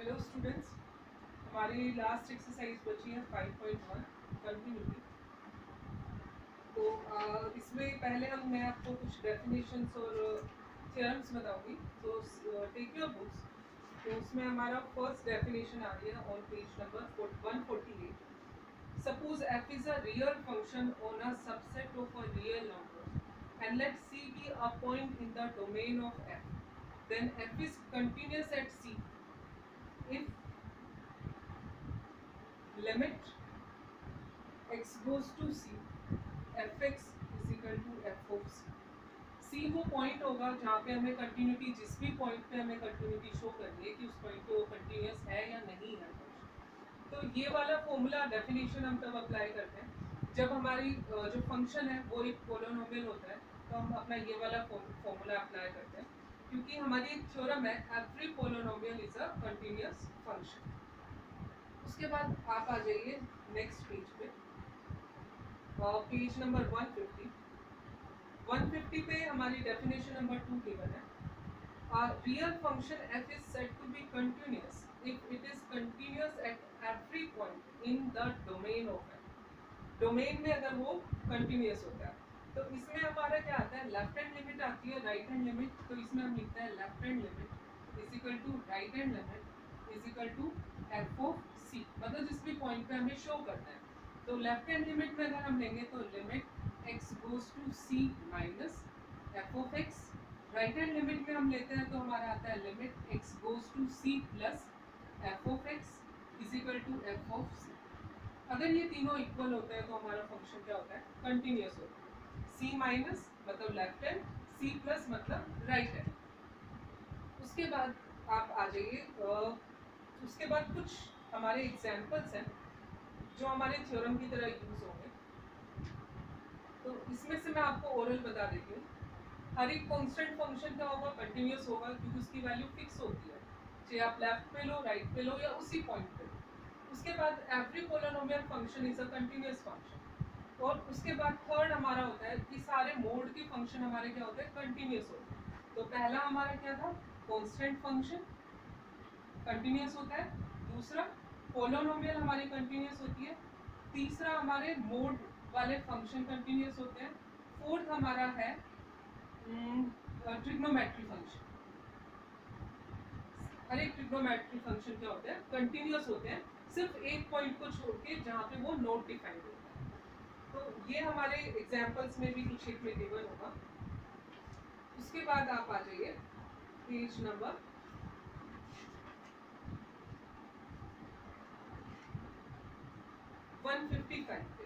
Hello students, हमारी last exercise बची है 5.1 कंटिन्यूटी। तो इसमें पहले मैं आपको कुछ डेफिनेशंस और थ्योरम्स बताऊंगी। तो टेक योर बुक्स। तो उसमें हमारा फर्स्ट डेफिनेशन आ रही है on page number 148। Suppose f is a real function on a subset of a real number and let c be a point in the domain of f. Then f is continuous at c if limit x goes to c fx is equal to f of c. c वो point होगा जहाँ पे हमें continuity, जिस भी point पे हमें continuity show करनी है कि उस पॉइंट पे वो कंटिन्यूस है या नहीं है। तो ये वाला फॉर्मूला डेफिनेशन हम तब अप्लाई करते हैं जब हमारी जो फंक्शन है वो एक पोलिनोमियल होता है। तो हम अपना ये वाला फॉर्मूला अप्लाई करते हैं क्योंकि हमारी एक थ्योरम है every polynomial is a continuous function. उसके बाद आप आ जाइए नेक्स्ट पेज पे, पेज नंबर 150 पे हमारी डेफिनेशन नंबर 2 गिवन है। Real function f is said to be continuous if it is continuous at every point in the domain of f. Domain में अगर वो कंटिन्यूस होता है तो इसमें हमारा क्या आता है, लेफ्ट हैंड लिमिट आती है, राइट हैंड लिमिट। तो इसमें हम लिखते हैं left hand limit is equal to right hand limit is equal to f of c, मतलब जिस भी पॉइंट पे हमें शो करना है। तो लेफ्ट हैंड लिमिट में अगर हम लेंगे तो limit x goes to c minus f of x. Right hand limit में हम लेते हैं तो हमारा आता है limit x goes to c plus f of x is equal to f of c. अगर ये तीनों इक्वल होते हैं तो हमारा फंक्शन क्या होता है, कंटिन्यूअस होता है। c माइनस मतलब लेफ्ट हैंड, c प्लस मतलब राइट हैंड। उसके बाद आप आ जाइए, उसके बाद कुछ हमारे एग्जांपल्स हैं जो हमारे थ्योरम की तरह यूज होंगे। तो इसमें से मैं आपको ओरल बता देती हूँ। हर एक कांस्टेंट फंक्शन क्या होगा, कंटिन्यूअस होगा क्योंकि उसकी वैल्यू फिक्स होती है, चाहे आप लेफ्ट पे लो, राइट पे लो या उसी पॉइंट पे लो। उसके बाद every polynomial function is a continuous function. और उसके बाद थर्ड हमारा होता है कि सारे मोड के फंक्शन हमारे क्या होते हैं, कंटिन्यूअस होते हैं। तो पहला हमारा क्या था, कांस्टेंट फंक्शन कंटिन्यूअस होता है। दूसरा पोलिनोमियल हमारी कंटिन्यूअस होती है। तीसरा हमारे मोड वाले फंक्शन कंटिन्यूअस होते हैं। फोर्थ हमारा है ट्रिग्नोमेट्री फंक्शन। हर एक ट्रिग्नोमेट्री फंक्शन क्या होते हैं, कंटिन्यूअस होते हैं, सिर्फ एक पॉइंट को छोड़ के जहाँ पे वो नोट डिफाइंड होता है। तो ये हमारे एग्जांपल्स में भी कुछ एक में गिवन होगा। उसके बाद आप आ जाइए पेज नंबर 155 पे।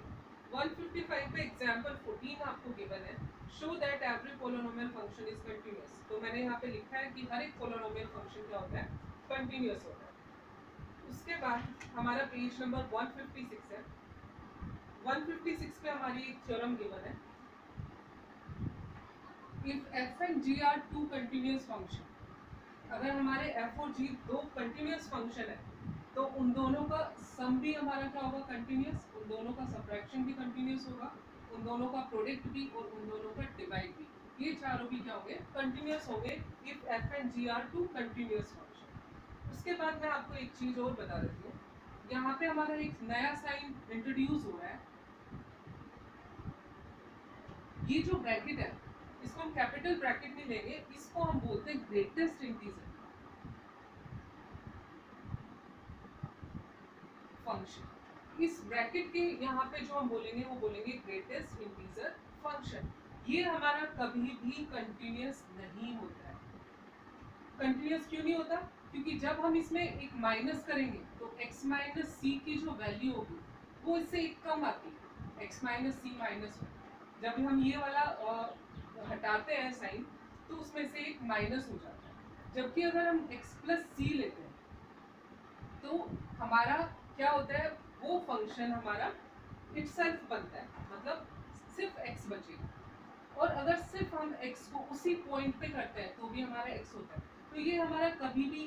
155 पे एग्जांपल 14 आपको गिवन है, show that every polynomial function is continuous. तो मैंने यहाँ पे लिखा है कि हर एक पोलिनोमियल फंक्शन क्या होता है, कंटिन्यूअस होता है। उसके बाद हमारा पेज नंबर 156 है। 156 पे हमारी एक थ्योरम गिवन है, if f and g are two continuous function. अगर हमारे f और g दो कंटिन्यूअस फंक्शन है तो उन दोनों का सम भी हमारा क्या होगा, कंटिन्यूअस। उन दोनों का सब्ट्रैक्शन भी कंटिन्यूअस होगा, उन दोनों का प्रोडक्ट भी और उन दोनों का डिवाइड भी, ये चारों भी क्या होंगे, कंटिन्यूअस होंगे if f and g are two continuous function. उसके बाद मैं आपको एक चीज और बता देती हूँ, यहाँ पे हमारा एक नया साइन इंट्रोड्यूस हो रहा है। ये जो ब्रैकेट है इसको हम कैपिटल ब्रैकेट नहीं लेंगे, इसको हम बोलते हैं ग्रेटेस्ट इंटीजर फंक्शन। इस ब्रैकेट के यहाँ पे जो हम बोलेंगे वो बोलेंगे ग्रेटेस्ट इंटीजर फंक्शन। ये हमारा कभी भी कंटिन्यूअस नहीं होता है। कंटिन्यूअस क्यों नहीं होता, क्योंकि जब हम इसमें एक माइनस करेंगे तो x माइनस सी की जो वैल्यू होगी वो इससे एक कम आती है, x माइनस सी माइनस। जब हम ये वाला हटाते हैं साइन तो उसमें से एक माइनस हो जाता है। जबकि अगर हम x प्लस सी लेते हैं तो हमारा क्या होता है, वो फंक्शन हमारा इटसेल्फ बनता है, मतलब सिर्फ x बचेगा। और अगर सिर्फ हम x को उसी पॉइंट पे करते हैं तो भी हमारा x होता है। तो ये हमारा कभी भी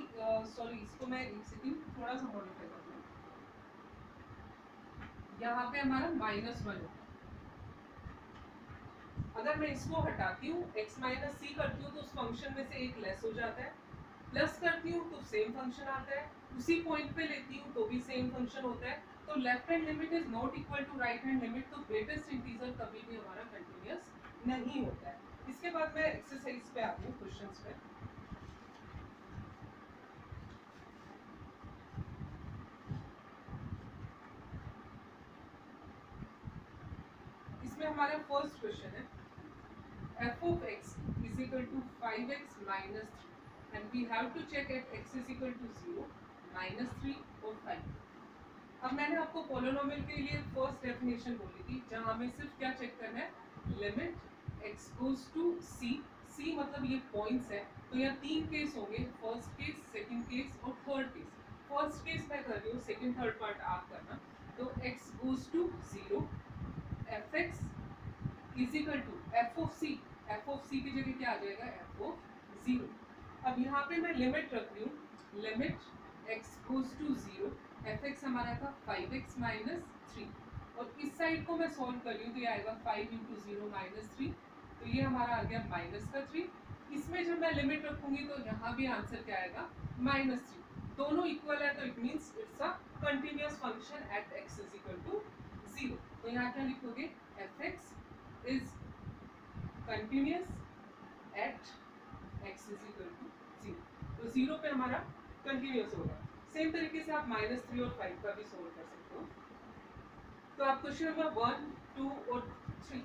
सॉरी, इसको मैं एक सेकंड थोड़ा सा मॉडिफाई करता हूँ। यहाँ पे हमारा -1 होता है। अगर मैं इसको हटाती हूँ, x माइनस सी करती हूँ तो उस फंक्शन में से एक लेस हो जाता है। प्लस करती हूँ तो सेम फंक्शन आता है, उसी पॉइंट पे लेती हूँ तो भी सेम फंक्शन होता है। तो left hand limit is not equal to right hand limit, तो ग्रेटेस्ट इंटीजर कभी भी हमारा कंटिन्यूअस नहीं होता है। इसके बाद मैं एक्सरसाइज पे आती हूँ, क्वेश्चंस पे। इसमें हमारा फर्स्ट क्वेश्चन है f of x is equal to 5x minus 3 and we have to check at x is equal to 0, -3 और 5। अब मैंने आपको पोलिनोमियल के लिए फर्स्ट डेफिनेशन बोली थी, जहां हमें सिर्फ क्या चेक करना है, limit x goes to c, c मतलब ये पॉइंट्स है, तो यहाँ तीन केस होंगे, फर्स्ट केस, सेकंड केस और थर्ड केस। फर्स्ट केस मैं कर रही हूँ, सेकंड थर्ड पार्ट आप करना। तो x goes to 0, fx is equal to f of c, f of c की जगह क्या आ जाएगा, f ऑफ 0। अब यहाँ पे मैं लिमिट रख रही हूँ, limit x goes to 0, fx हमारा था 5x माइनस 3 और इस साइड को मैं सॉल्व कर रही हूँ तो ये आएगा 5 इंटू 0 माइनस 3, तो ये हमारा आ गया माइनस का 3। इसमें जब मैं लिमिट रखूंगी तो यहाँ भी आंसर क्या आएगा, -3। दोनों इक्वल है तो it means it's a continuous function at x is equal to 0। तो यहाँ क्या लिखोगे, fx is continuous at x is equal to 0। तो 0 पे हमारा कंटिन्यूअस होगा। सेम तरीके से आप -3 और 5 का भी सोल्व कर सकते हो। तो आप क्वेश्चन नंबर 1, 2 और 3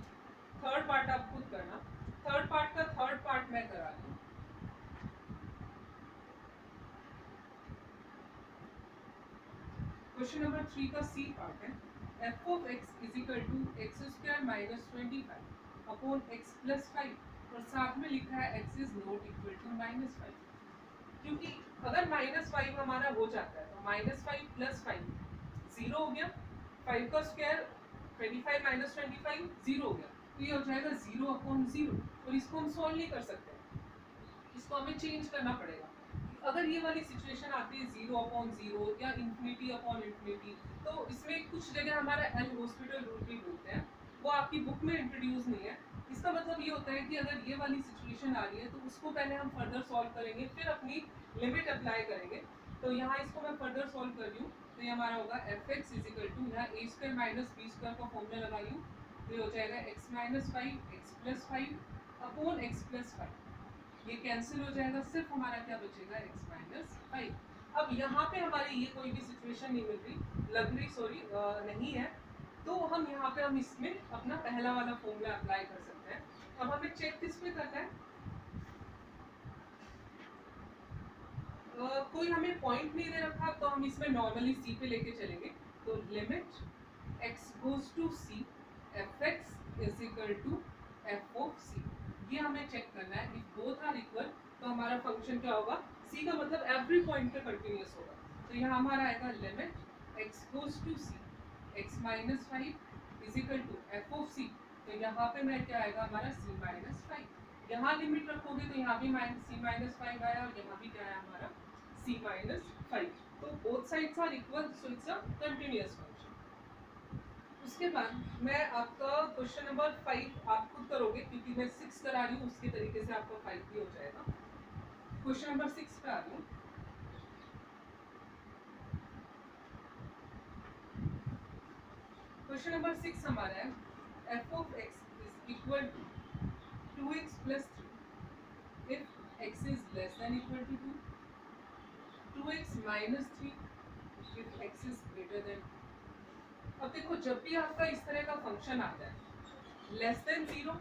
थर्ड पार्ट आप खुद करना। थर्ड पार्ट का थर्ड पार्ट मैं करा रही हूँ। क्वेश्चन नंबर 3 का सी पार्ट है, f of x is equal to x square minus 25 upon x plus 5 और साथ में लिखा है x is not equal to -5। क्योंकि अगर -5 हमारा हो जाता है तो -5 प्लस 5 0 हो गया, 5 का स्क्वायर 25 माइनस 25 0 हो गया, तो ये हो जाएगा 0 अपॉन 0 और इसको हम सॉल्व नहीं कर सकते, इसको हमें चेंज करना पड़ेगा। अगर ये वाली सिचुएशन आती है 0 अपॉन 0 या इन्फिनिटी अपॉन इन्फिनिटी, तो इसमें कुछ जगह हमारा एल हॉस्पिटल रूल भी बोलते हैं, वो आपकी बुक में इंट्रोड्यूस नहीं है। इसका मतलब ये होता है कि अगर ये वाली सिचुएशन आ रही है तो उसको पहले हम फर्दर सॉल्व करेंगे, फिर अपनी लिमिट अप्लाई करेंगे। तो यहाँ इसको मैं फर्दर सॉल्व कर रही हूँ, तो ये हमारा होगा f x is equal to, यहाँ a square minus b square का फॉर्मूला लगा रही हूँ, तो ये हो जाएगा x minus 5 x plus 5 upon x plus 5, ये कैंसिल हो जाएगा, सिर्फ हमारा क्या बचेगा, x माइनस 5। अब यहाँ पे हमारी ये कोई भी सिचुएशन नहीं मिल रही, लग रही, सॉरी नहीं है, तो हम यहाँ पे हम इसमें अपना पहला वाला फॉर्मूला अप्लाई कर सकते हैं। अब हमें चेक किस पे करना है, कोई हमें पॉइंट नहीं दे रखा तो हम इसमें नॉर्मली c पे लेके चलेंगे। तो limit x goes to c fx is equal to f of c, ये हमें चेक करना है। इफ बोथ आर इक्वल तो हमारा फंक्शन क्या होगा, c का मतलब एवरी पॉइंट पे कंटिन्यूअस होगा। तो यहाँ हमारा आएगा limit x goes to c x minus 5 is equal to f of c, तो यहाँ पे मैं क्या आएगा हमारा c माइनस 5। यहाँ लिमिट रखोगे तो यहाँ भी c माइनस 5 आया और यहाँ भी क्या आया हमारा c माइनस 5। तो both sides are equal, so it's a continuous function. उसके बाद मैं आपका क्वेश्चन नंबर 5 आप खुद करोगे, क्योंकि मैं 6 करा रही हूँ, उसके तरीके से आपका 5 भी हो जाएगा। क्वेश्चन नंबर 6 पे आ रही हूँ। क्वेश्चन नंबर 6 हमारा है, f of x is equal to 2x plus 3 if x is less than equal to 2, 2x minus 3 if x is greater than 2। अब देखो, जब भी आपका इस तरह का फंक्शन आता है, less than 0,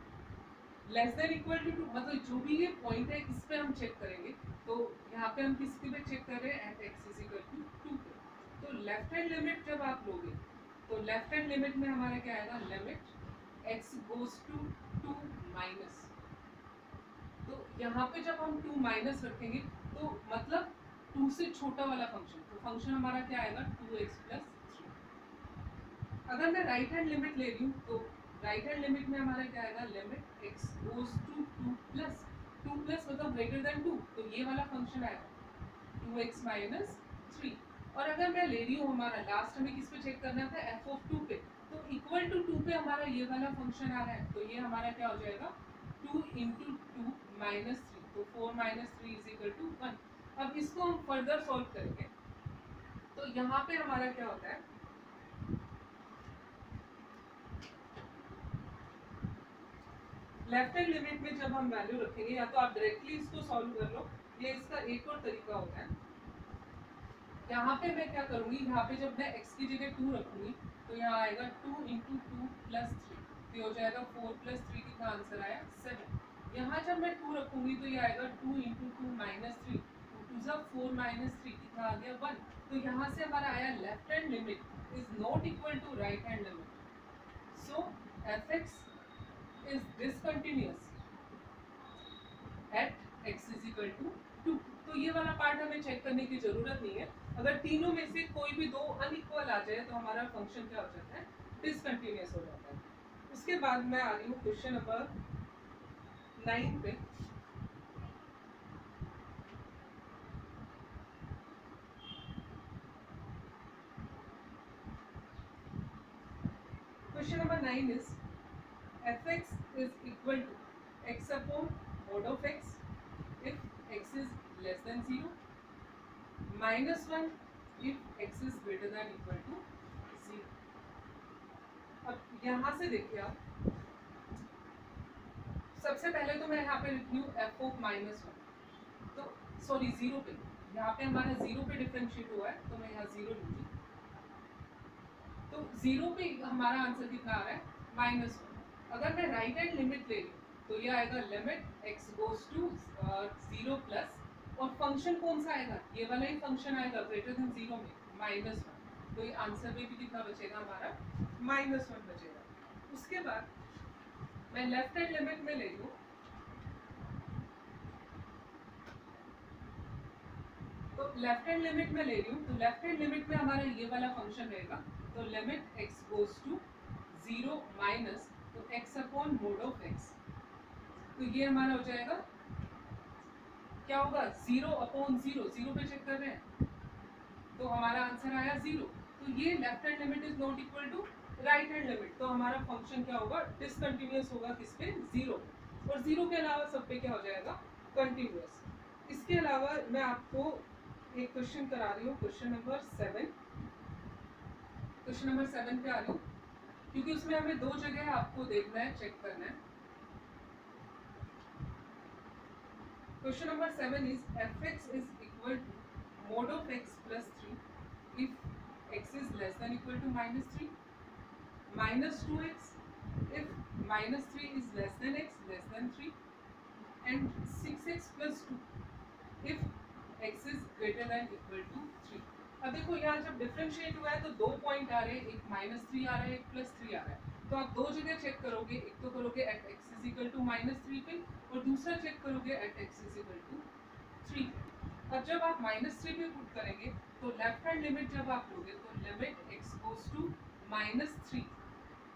less than equal to 2, मतलब जो भी ये पॉइंट है इस पे हम चेक करेंगे। तो यहाँ पे हम किसके पे चेक कर रहे हैं, at x is equal to 2 पे। तो लेफ्ट हैंड लिमिट जब आप लोगे तो लेफ्ट हैंड लिमिट में हमारा क्या आएगा, limit x goes to 2 minus, तो यहाँ पे जब हम 2 माइनस रखेंगे तो मतलब 2 से छोटा वाला फंक्शन, तो फंक्शन हमारा क्या आएगा, 2x प्लस 3। अगर मैं राइट हैंड लिमिट ले रही हूँ तो राइट हैंड लिमिट में हमारा क्या आएगा, limit x goes to 2 plus मतलब ग्रेटर देन 2, तो ये वाला फंक्शन आएगा 2x माइनस 3। और अगर मैं ले रही हूँ, हमारा लास्ट हमें किस पे चेक करना था, f ऑफ 2 पे, तो इक्वल टू 2 पे हमारा ये वाला फंक्शन आ रहा है, तो ये हमारा क्या हो जाएगा, 2 इंटू 2 माइनस 3, तो 4 माइनस 3 इज इक्वल टू 1। अब इसको हम फर्दर सॉल्व करेंगे। तो यहाँ पे हमारा क्या होता है, लेफ्ट हैंड लिमिट में जब हम वैल्यू रखेंगे, या तो आप डायरेक्टली इसको सॉल्व कर लो, या इसका एक और तरीका होता है। यहाँ पे मैं क्या करूँगी, यहाँ पे जब मैं x की जगह 2 रखूँगी तो यहाँ आएगा 2 इंटू 2 प्लस 3, तो ये हो जाएगा 4 प्लस 3, कितना आंसर आया 7। यहाँ जब मैं 2 रखूँगी तो ये आएगा 2 इंटू 2 माइनस 3, 2 ज़ा 4 माइनस 3, कितना आ गया 1। तो यहाँ से हमारा आया left hand limit is not equal to right hand limit, so fx is discontinuous at x is equal to 2। तो ये वाला पार्ट हमें चेक करने की जरूरत नहीं है। अगर तीनों में से कोई भी दो अनइक्वल आ जाए तो हमारा फंक्शन क्या हो जाता है, डिसकंटिन्यूअस हो जाता है। उसके बाद मैं आ रही हूँ क्वेश्चन नंबर 9 पे। Question number 9 is fx is equal to x upon mod of x if x is less than 0, minus 1 if x is greater than equal to 0। अब यहाँ से देखिए आप, सबसे पहले तो मैं यहाँ पे लिख लूँ f ऑफ माइनस 1, तो सॉरी 0 पे, यहाँ पे हमारा 0 पे डिफरेंशिएट हुआ है तो मैं यहाँ 0 लूँगी। तो 0 पे हमारा आंसर कितना आ रहा है, माइनस 1। अगर मैं राइट हैंड लिमिट ले लूँ तो ये आएगा limit x goes to 0 plus, और फंक्शन कौन सा आएगा, ये वाला ही फंक्शन आएगा ग्रेटर देन 0 में, माइनस 1। तो ये आंसर में भी कितना बचेगा हमारा, माइनस 1 बचेगा। उसके बाद मैं लेफ्ट हैंड लिमिट में ले लूँ, तो लेफ्ट हैंड लिमिट में ले रही हूँ, तो लेफ्ट हैंड लिमिट में हमारा ये वाला फंक्शन रहेगा, तो limit x goes to 0 minus, तो x upon mod of x, तो ये हमारा हो जाएगा, क्या होगा 0 अपॉन 0, 0 पे चेक कर रहे हैं तो हमारा आंसर आया 0। तो ये left hand limit is not equal to right hand limit, तो हमारा फंक्शन क्या होगा, डिसकंटिन्यूअस होगा किस पे, 0, और 0 के अलावा सब पे क्या हो जाएगा, कंटिन्यूअस। इसके अलावा मैं आपको एक क्वेश्चन करा रही हूँ, क्वेश्चन नंबर 7। क्वेश्चन नंबर 7 पे आ रही हूँ क्योंकि उसमें हमें दो जगह आपको देखना है, चेक करना है। Question number 7 is fx is equal to mod of x plus 3 if x is less than equal to minus 3, minus 2x if minus 3 is less than x less than 3, and 6x plus 2 if x is greater than equal to 3। अब देखो यहाँ जब differentiate हुआ है तो दो point आ रहे हैं, एक माइनस 3 आ रहा है, एक प्लस 3 आ रहा है। तो आप दो जगह चेक करोगे, एक तो करोगे at x is equal to minus 3 पे, और दूसरा चेक करोगे at x is equal to 3 पे। अब जब आप माइनस 3 पे पुट करेंगे तो लेफ्ट हैंड लिमिट जब आप लोगे तो limit x goes to minus 3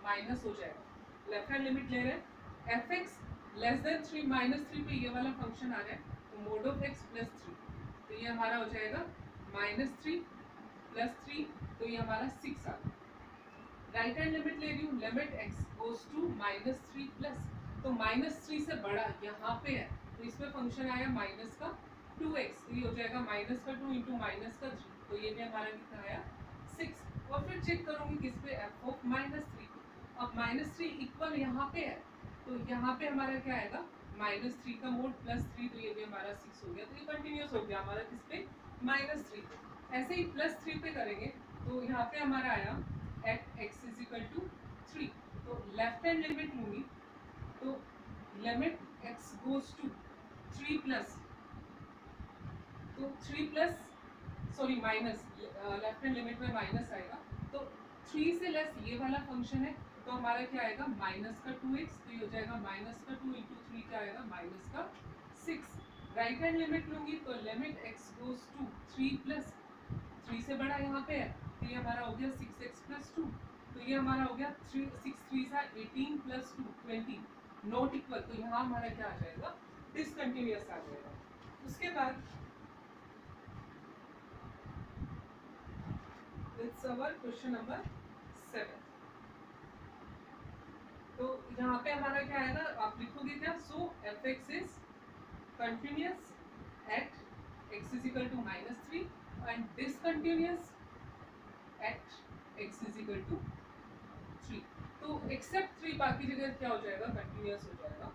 minus हो जाएगा, लेफ्ट हैंड लिमिट ले रहे हैं, fx लेस देन 3 माइनस 3 पे ये वाला फंक्शन आ रहा है, तो मोड ऑफ x प्लस 3, तो ये हमारा हो जाएगा माइनस 3 प्लस 3, तो ये हमारा 6 आ गया। राइट हैंड लिमिट ले रही हूँ, limit x goes to minus 3 plus, तो माइनस 3 से बड़ा यहाँ पे है, तो इसमें फंक्शन आया माइनस का 2x, तो ये हो जाएगा माइनस का 2 इंटू माइनस का 3, तो ये भी हमारा कितना आया 6। और फिर चेक करूँगी किस पे, f ऑफ माइनस 3। अब माइनस 3 इक्वल यहाँ पे है, तो यहाँ पे हमारा क्या आएगा, माइनस 3 का मोड प्लस 3, तो ये भी हमारा 6 हो गया, तो ये कंटिन्यूस हो गया हमारा किस पे, माइनस 3 पे। ऐसे ही प्लस 3 पे करेंगे तो यहाँ पे हमारा आया at x is equal to 3, तो लेफ्ट हैंड लिमिट लूँगी, तो limit x goes to 3 plus, तो 3 plus sorry minus, left hand limit में माइनस आएगा, तो 3 से लेस ये वाला फंक्शन है, तो हमारा क्या आएगा माइनस का 2x, तो ये हो जाएगा माइनस का 2 इंटू 3 क्या आएगा माइनस का 6। राइट हैंड लिमिट लूँगी तो limit x goes to 3 plus, 3 से बड़ा यहाँ पे है, तो ये हमारा हो गया 6x प्लस 2, तो ये हमारा हो गया 6 3 18 प्लस 2 20, नॉट इक्वल, तो यहाँ हमारा क्या आ जाएगा, डिसकंटिन्यूअस आ जाएगा। उसके बाद इट्स अवर क्वेश्चन नंबर 7। तो यहाँ पे हमारा क्या आएगा, आप लिखोगे क्या, सो fx is continuous at x is equal to -3 and discontinuous at x is equal to 3. तो एक्सेप्ट 3 बाकी जगह क्या हो जाएगा, कंटिन्यूस हो जाएगा.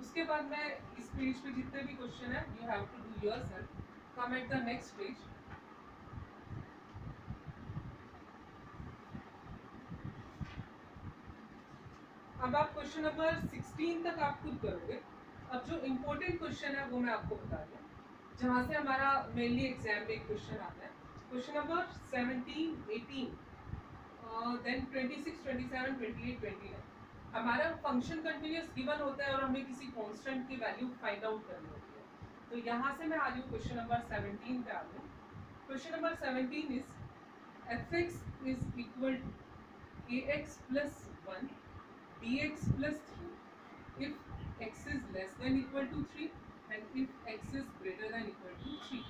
उसके बाद मैं इस पेज पे जितने भी क्वेश्चन है you have to do yourself. Come at the next page. अब आप क्वेश्चन नंबर 16 तक आप खुद करोगे. अब जो इम्पोर्टेंट क्वेश्चन है वो मैं आपको बता दूं, जहाँ से हमारा मेनली एग्जाम में एक क्वेश्चन आता है. Question number 17, 18, then 26, 27, 28, 29. हमारा फंक्शन कंटिन्यूस गिवन होता है और हमें किसी कांस्टेंट की वैल्यू फाइंड आउट करनी होती है. तो यहाँ से मैं आ रही हूँ क्वेश्चन नंबर 17 पे आ रही हूँ. Question number 17 is fx is equal to ax plus 1 bx plus 3 if x is less than equal to 3 and if x is greater than equal to 3.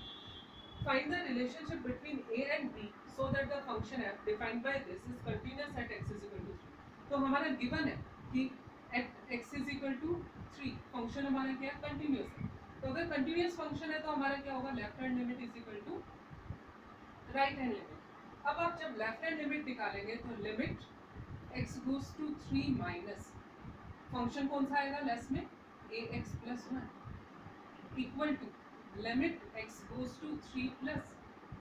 Find the relationship between a and b so that the function f defined by this is continuous at x is equal to 3. तो हमारा given है कि at x is equal to 3 function हमारा क्या है, continuous है. तो अगर कंटिन्यूस फंक्शन है तो हमारा क्या होगा, left hand limit is equal to right hand limit. अब आप जब लेफ्ट हैंड लिमिट निकालेंगे तो limit x goes to 3 minus function कौन सा आएगा लेस में, ax plus 1 equal to limit x goes to 3 plus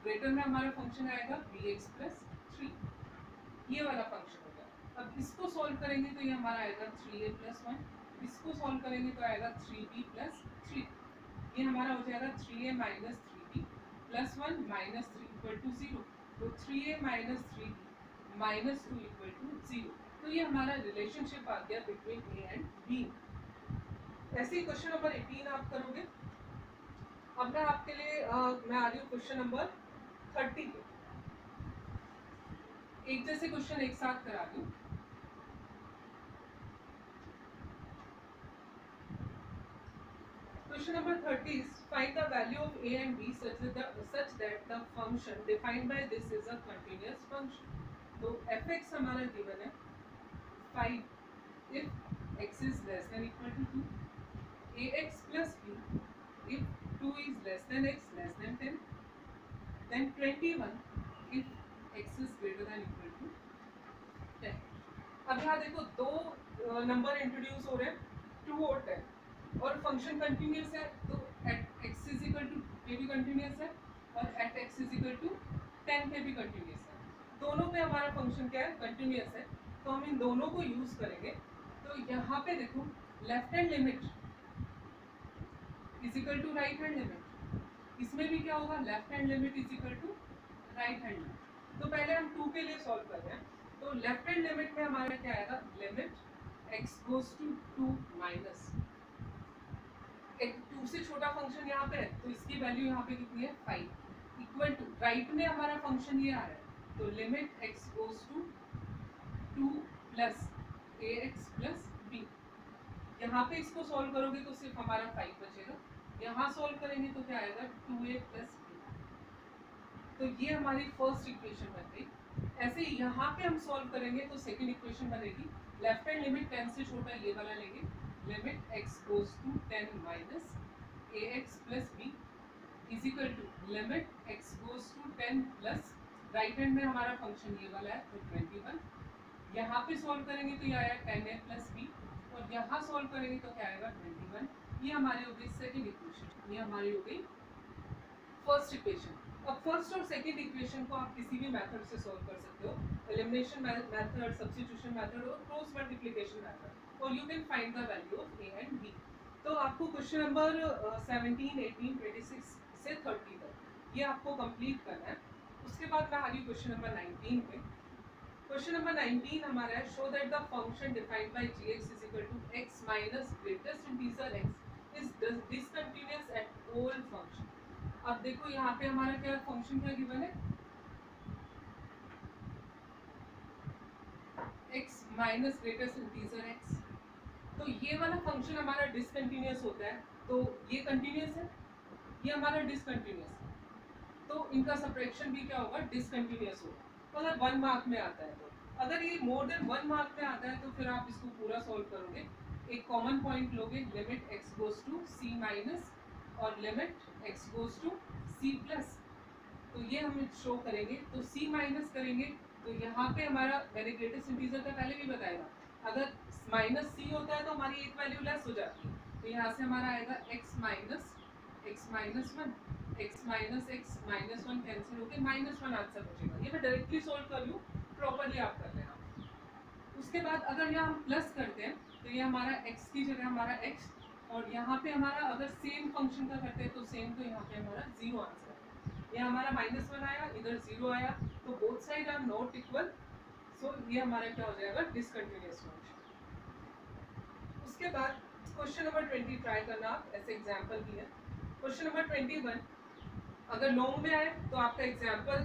greater में हमारा फंक्शन आएगा bx plus 3. ये वाला फंक्शन हो गया. अब इसको सॉल्व करेंगे तो ये हमारा आएगा 3a plus 1. इसको सॉल्व करेंगे तो आएगा 3b plus 3. ये हमारा हो जाएगा 3a minus 3b plus 1 minus 3 equal to 0. तो 3a minus 3b minus 2 equal to 0. तो ये हमारा रिलेशनशिप आ गया बिटवीन ए एंड बी. ऐसे ही क्वेश्चन नंबर 18 आप करोगे. अब मैं आपके लिए मैं आ रही हूँ क्वेश्चन नंबर 30 पे. एक जैसे क्वेश्चन एक साथ करा दूँ. Question number 30 is find the value of a and b such that the function defined by this is a continuous function. तो fx हमारा गिवन है 5 if x is less than equal to 2, ax plus b if 2 is less than x less than 10, then 21 if x is greater than equal to 10. अब यहाँ देखो दो number introduce हो रहे हैं 2 और 10 और फंक्शन कंटिन्यूस है. तो at x is equal to पे भी कंटिन्यूस है और at x is equal to 10 पे भी कंटिन्यूस है. दोनों पे हमारा फंक्शन क्या है, कंटिन्यूस है. तो हम इन दोनों को यूज करेंगे. तो यहाँ पे देखो left hand limit is equal to right hand limit. इसमें भी क्या होगा, left hand limit is equal to right hand limit. तो पहले हम 2 के लिए सॉल्व कर रहे हैं. तो लेफ्ट हैंड लिमिट में हमारा क्या आएगा, limit x goes to 2 minus एक 2 से छोटा फंक्शन यहाँ पे है तो इसकी वैल्यू यहाँ पे कितनी है 5 इक्वल टू राइट में हमारा फंक्शन ये आ रहा है. तो limit x goes to 2 plus ax plus b. यहाँ पे इसको सॉल्व करोगे तो सिर्फ हमारा 5 बचेगा. यहाँ सॉल्व करेंगे तो क्या आएगा 2a प्लस b. तो ये हमारी फर्स्ट इक्वेशन बन गई. ऐसे ही यहाँ पे हम सॉल्व करेंगे तो सेकंड इक्वेशन बनेगी. लेफ्ट हैंड लिमिट 10 से छोटा ये वाला लेंगे. Limit x goes to 10 minus ax plus b is equal to limit x goes to 10 plus right hand में हमारा फंक्शन ये वाला है तो 21. यहाँ पे सॉल्व करेंगे तो ये आया 10a प्लस b और यहाँ सॉल्व करेंगे तो क्या आएगा 21. ये हमारी हो गई सेकेंड इक्वेशन. ये हमारी हो गई फर्स्ट इक्वेशन. अब फर्स्ट और सेकेंड इक्वेशन को आप किसी भी मेथड से सॉल्व कर सकते हो. एलिमिनेशन मेथड, सब्स्टिट्यूशन मेथड और क्रॉस मल्टीप्लिकेशन मेथड. और you can find the value of a and b. तो आपको क्वेश्चन नंबर 17, 18, 26 से 30 तक ये आपको कंप्लीट करना है. उसके बाद मैं आ रही हूँ क्वेश्चन नंबर 19 पे. क्वेश्चन नंबर 19 हमारा है show that the function defined by gx is equal to x minus greatest integer x is discontinuous at all function. अब देखो यहाँ पे हमारा क्या फंक्शन क्या गिवन है, x minus greatest integer x. तो ये वाला फंक्शन हमारा डिसकंटिन्यूअस होता है. तो ये कंटिन्यूअस है, ये हमारा डिसकंटिन्यूअस है. तो इनका सब्ट्रैक्शन भी क्या होगा, डिसकंटिन्यूअस होगा. तो अगर 1 मार्क में आता है तो अगर ये मोर देन 1 मार्क में आता है तो फिर आप इसको पूरा सॉल्व करोगे. एक कॉमन पॉइंट लोगे, limit x goes to c minus और limit x goes to c plus, तो ये हम शो करेंगे। तो c माइनस करेंगे तो यहाँ पे हमारा, मैंने ग्रेटेस्ट इंटीजर का पहले भी बताया था, अगर माइनस c होता है तो हमारी एक वैल्यू लेस हो जाती है, तो यहाँ से हमारा आएगा x minus one, x minus one cancel होकर -1 आंसर बचेगा। ये मैं डायरेक्टली सोल्व कर लूँ, प्रॉपरली आप कर लेना। उसके बाद अगर यहाँ हम प्लस करते हैं तो ये हमारा x की जगह हमारा x, और यहाँ पे हमारा अगर सेम फंक्शन का करते हैं तो सेम, तो यहाँ पे हमारा 0 आंसर है। ये हमारा -1 आया, इधर 0 आया, तो both side are not equal, so ये हमारा क्या हो जाएगा, डिसकंटिन्यूअस फंक्शन। उसके बाद क्वेश्चन नंबर 20 ट्राई करना आप, ऐसे एग्जाम्पल भी है। क्वेश्चन नंबर 21 अगर लॉन्ग में आए तो आपका एग्जाम्पल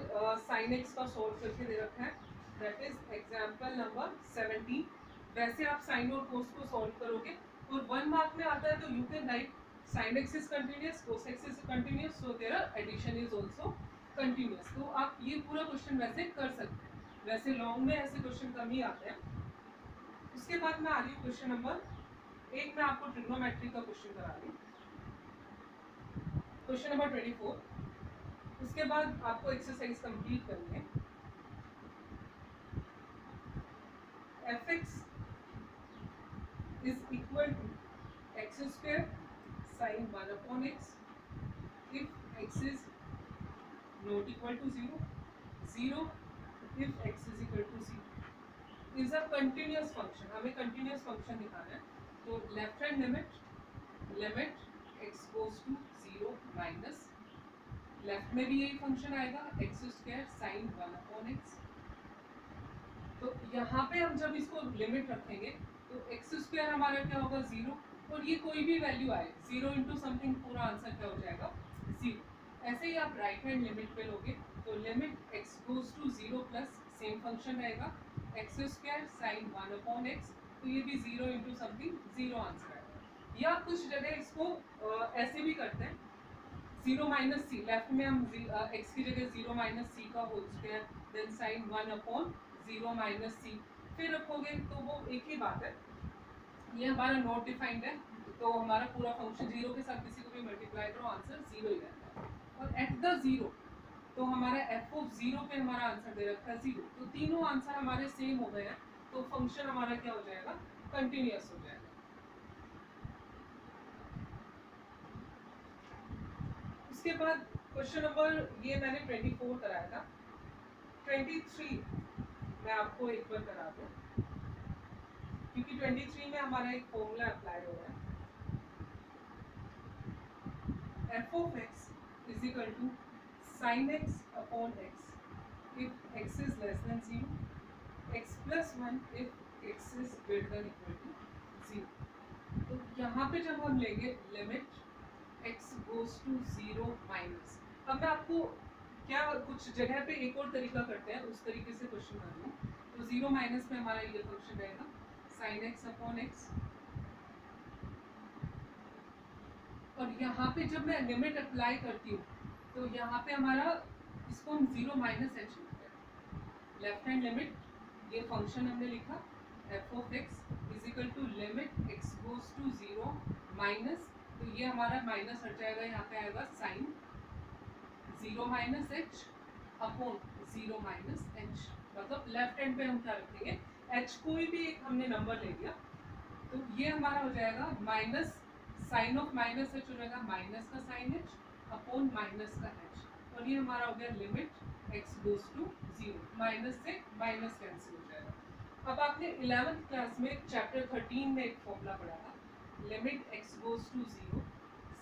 साइन एक्स का सोल्व करके दे रखा है, दैट इज एग्जाम्पल नंबर 17। वैसे आप साइन और कोस को सॉल्व करोगे और 1 मार्क में आता है तो you can write sine x is continuous, cos x is continuous, so their addition is also continuous. तो आप ये पूरा क्वेश्चन वैसे कर सकते हैं, वैसे लॉन्ग में ऐसे क्वेश्चन कम ही आते हैं। उसके बाद मैं आ रही हूँ क्वेश्चन नंबर 1 में आपको ट्रिग्नोमेट्री का क्वेश्चन करा रही हूँ, क्वेश्चन नंबर 24। उसके बाद आपको एक्सरसाइज कंप्लीट करनी है। fx is equal to x square sin 1 upon x if x is not equal to 0, 0 if x is equal to 0 is a continuous function। हमें continuous function दिखाना है, तो left hand limit x goes to 0 minus, left में भी यही function आएगा x square sine 1 upon x. तो यहाँ पे हम जब इसको लिमिट रखेंगे तो एक्स स्क्वायर हमारा क्या होगा 0, और ये कोई भी वैल्यू आए 0 इंटू समथिंग, पूरा आंसर क्या हो जाएगा 0। ऐसे ही आप राइट हैंड लिमिट पे लोगे तो limit x goes to 0 plus same function रहेगा x square sine 1 upon x, तो ये भी 0 इंटू समथिंग 0 आंसर आएगा। या कुछ जगह इसको ऐसे भी करते हैं 0 माइनस सी, लेफ्ट में हम x की जगह 0 माइनस सी का whole square then sine 1 upon 0 minus c फिर रखोगे तो वो एक ही बात है। ये हमारा नॉट डिफाइंड है, तो हमारा पूरा फंक्शन 0 के साथ किसी को भी मल्टीप्लाई करो आंसर 0 ही रहता है। और एट द 0 तो हमारा f ऑफ 0 पे हमारा आंसर दे रखा है 0, तो तीनों आंसर हमारे सेम हो गए हैं, तो फंक्शन हमारा क्या हो जाएगा, कंटिन्यूअस हो जाएगा। उसके बाद क्वेश्चन नंबर, ये मैंने 24 कराया था, 23 मैं आपको एक बार करा दूं, क्योंकि 23 में हमारा एक फॉर्मूला अप्लाई हो रहा है। f of x is equal to sin x upon x if x is less than 0, x plus 1 if x is greater than equal to 0। तो यहाँ पे जब हम लेंगे limit x goes to 0 minus, अब मैं आपको क्या कुछ जगह पे एक और तरीका करते हैं, उस तरीके से क्वेश्चन कर लूँ। तो 0 माइनस में हमारा ये फंक्शन रहेगा sin x अपॉन x, और यहाँ पे जब मैं लिमिट अप्लाई करती हूँ तो यहाँ पे हमारा इसको हम 0 माइनस एच लिखते हैं। लेफ्ट हैंड लिमिट, ये फंक्शन हमने लिखा f of x is equal to limit x goes to 0 minus, तो ये हमारा माइनस हट जाएगा, यहाँ पे आएगा sine 0 minus h upon 0 minus h, मतलब लेफ्ट हैंड पे हम क्या रखेंगे h, कोई भी एक हमने नंबर ले लिया, तो ये हमारा हो जाएगा minus sine of minus h हो जाएगा माइनस का साइन एच अपॉन माइनस का एच, और ये हमारा हो गया limit x goes to 0, minus से माइनस कैंसिल हो जाएगा। अब आपने 11th क्लास में चैप्टर 13 में एक फॉर्मूला पढ़ा था, limit x goes to 0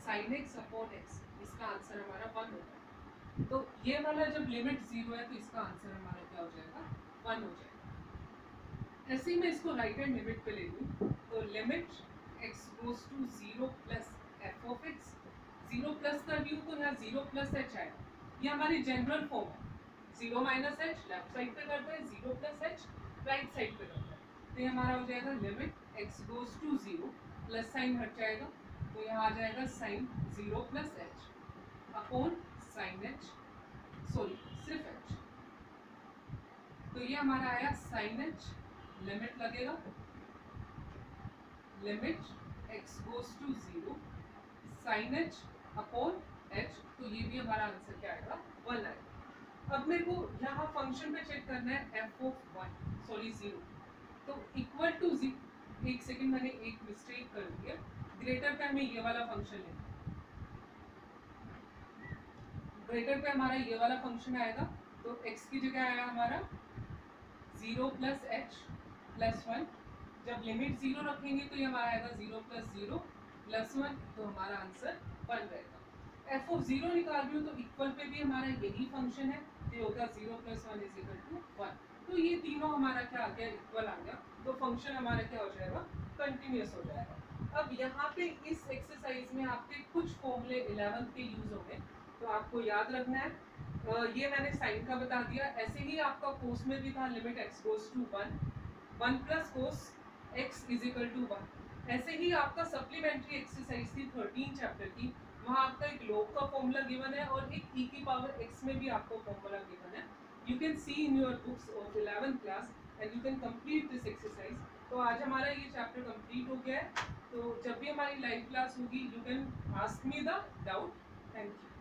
sine x upon x, इसका आंसर हमारा 1 होगा। तो ये वाला जब लिमिट 0 है तो इसका आंसर हमारा क्या हो जाएगा 1 हो जाएगा। ऐसे ही मैं इसको राइट हैंड लिमिट पे ले लूँ तो limit x goes to 0 plus f of x, 0 plus कर दी तो यहाँ 0 प्लस एच आएगा, ये हमारी जनरल फॉर्म है। 0 माइनस एच लेफ्ट साइड पे करते हैं, 0 प्लस एच राइट साइड पे करते हैं, तो ये हमारा हो जाएगा limit x goes to 0, plus sine हट जाएगा तो यहाँ आ जाएगा sine 0 plus h upon sine h, sorry सिर्फ एच, तो ये हमारा आया साइन एच, लिमिट लगेगा limit x goes to 0 sin h upon h, तो ये भी हमारा आंसर क्या आएगा 1 आएगा। अब मेरे को यहाँ फंक्शन पे चेक करना है f ऑफ 1 सॉरी 0, तो इक्वल टू 0, एक सेकंड मैंने एक मिस्टेक कर दी है, ग्रेटर पे हमें ये वाला फंक्शन लेना है, ग्रेटर पे हमारा ये वाला फंक्शन आएगा, तो x की जगह आया हमारा 0 प्लस एच प्लस 1, जब लिमिट 0 रखेंगे तो ये हमारा आएगा 0 प्लस 0 प्लस 1, तो हमारा आंसर 1 रहेगा। एफ ऑफ 0 निकाल रही हूँ तो इक्वल पे भी हमारा यही फंक्शन है, तो ये होगा 0 प्लस 1 इज इक्वल टू 1, तो ये तीनों हमारा क्या आ गया, इक्वल आ गया, तो फंक्शन हमारा क्या हो जाएगा, कंटिन्यूअस हो जाएगा। अब यहाँ पे इस एक्सरसाइज में आपके कुछ फॉर्मूले 11th के यूज होंगे, तो आपको याद रखना है। ये मैंने साइन का बता दिया, ऐसे ही आपका कोस में भी था, limit x goes to 1, 1 plus cos x is equal to 1। ऐसे ही आपका सप्लीमेंट्री एक्सरसाइज थी 13 चैप्टर की, वहाँ आपका एक लॉग का फॉर्मूला गिवन है और एक e की पावर x में भी आपको फॉर्मूला गिवन है। You can see in your books of 11th class and you can complete this exercise. तो आज हमारा ये चैप्टर कंप्लीट हो गया है, तो जब भी हमारी लाइव क्लास होगी you can ask me the doubt. Thank you.